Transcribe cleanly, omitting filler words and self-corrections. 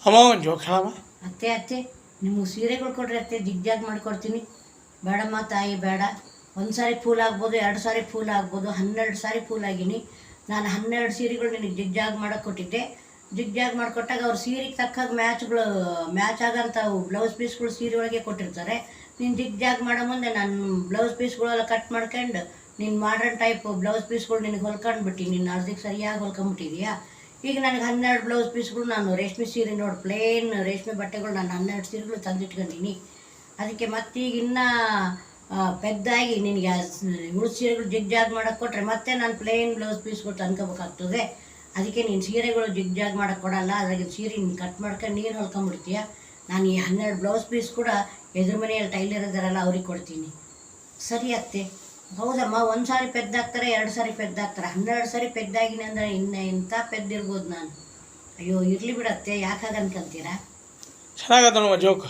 ಅಮ್ಮ ಒಂದು ಜೋಕ್ ಹೇಳಮ್ಮ. ಅತ್ತೆ ಅತ್ತೆ ನಿಮ್ಗೆ ಸೀರೆಗಳು ಕೊಡ್ರಿ ಅತ್ತೆ, ಜಿಗ್ಜಾಗ್ ಮಾಡಿಕೊಡ್ತೀನಿ. ಬೇಡಮ್ಮ ತಾಯಿ ಬೇಡ. ಒಂದು ಸಾರಿ ಫೂಲ್ ಆಗ್ಬೋದು, 2 ಸಾರಿ ಫೂಲ್ ಆಗ್ಬೋದು, 12 ಸಾರಿ ಫೂಲ್ ಆಗೀನಿ. ನಾನು 12 ಸೀರೆಗಳು ನಿನಗೆ ಜಿಗ್ಜಾಗ್ ಮಾಡೋಕೆ ಕೊಟ್ಟಿದ್ದೆ. ಜಿಗ್ಜಾಗ್ ಮಾಡಿಕೊಟ್ಟಾಗ ಅವ್ರು ಸೀರೆಗೆ ತಕ್ಕಾಗ ಮ್ಯಾಚ್ ಆಗೋಂಥ ಬ್ಲೌಸ್ ಪೀಸ್ಗಳು ಸೀರೆ ಒಳಗೆ ಕೊಟ್ಟಿರ್ತಾರೆ. ನೀನು ಜಿಗ್ಜಾಗ್ ಮಾಡೋ ಮುಂದೆ ನಾನು ಬ್ಲೌಸ್ ಪೀಸ್ಗಳೆಲ್ಲ ಕಟ್ ಮಾಡ್ಕೊಂಡು ನೀನು ಮಾಡ್ರನ್ ಟೈಪ್ ಬ್ಲೌಸ್ ಪೀಸ್ಗಳು ನಿನಗೆ ಹೊಲ್ಕೊಂಡ್ಬಿಟ್ಟು ನೀನು ಅರ್ಧಕ್ಕೆ ಸರಿಯಾಗಿ ಹೊಲ್ಕೊಂಬಿಟ್ಟಿದೀಯಾ. ಈಗ ನನಗೆ 12 ಬ್ಲೌಸ್ ಪೀಸ್ಗಳು, ನಾನು ರೇಷ್ಮೆ ಸೀರೆ ನೋಡಿ ಪ್ಲೇನ್ ರೇಷ್ಮೆ ಬಟ್ಟೆಗಳು ನಾನು 12 ಸೀರೆಗಳು ತಂದಿಟ್ಕೊಂಡಿನಿ. ಅದಕ್ಕೆ ಮತ್ತೀಗ ಇನ್ನೂ ಪೆದ್ದಾಗಿ ನಿನಗೆ ಉಳು ಸೀರೆಗಳು ಜಿಗ್ಜಾಗ್ ಮಾಡೋಕ್ಕೆ ಕೊಟ್ಟರೆ ಮತ್ತೆ ನಾನು ಪ್ಲೇನ್ ಬ್ಲೌಸ್ ಪೀಸ್ಗಳು ತಂದ್ಕೋಬೇಕಾಗ್ತದೆ. ಅದಕ್ಕೆ ನೀನು ಸೀರೆಗಳು ಜಿಗ್ಜಾಗ್ ಮಾಡೋಕ್ಕೆ ಕೊಡಲ್ಲ. ಅದ್ರಾಗ ಸೀರೆ ನೀನು ಕಟ್ ಮಾಡ್ಕೊಂಡು ನೀನು ಹೊಲ್ಕೊಂಬಿಡ್ತೀಯ. ನಾನು ಈ 12 ಬ್ಲೌಸ್ ಪೀಸ್ ಕೂಡ ಎದುರು ಮನೆಯಲ್ಲಿ ಟೈಲರ್ ಇದ್ದಾರಲ್ಲ ಅವ್ರಿಗೆ ಕೊಡ್ತೀನಿ. ಸರಿ ಅತ್ತೆ. ಹೌದಮ್ಮ, 1 ಸಾರಿ ಪೆದ್ದಾಗ್ತಾರೆ, 2 ಸಾರಿ ಪೆದ್ದಾಗ್ತಾರೆ, 12 ಸಾರಿ ಪೆದ್ದಾಗಿನಿ ಅಂದರೆ ಇನ್ನು ಎಂಥ ಪೆದ್ದಿರ್ಬೋದು ನಾನು. ಅಯ್ಯೋ ಇರಲಿ ಬಿಡತ್ತೆ, ಯಾಕಾಗ ಅನ್ಕೊಂತೀರಾ? ಚೆನ್ನಾಗತ್ತಲ್ವ ಜೋಕ್.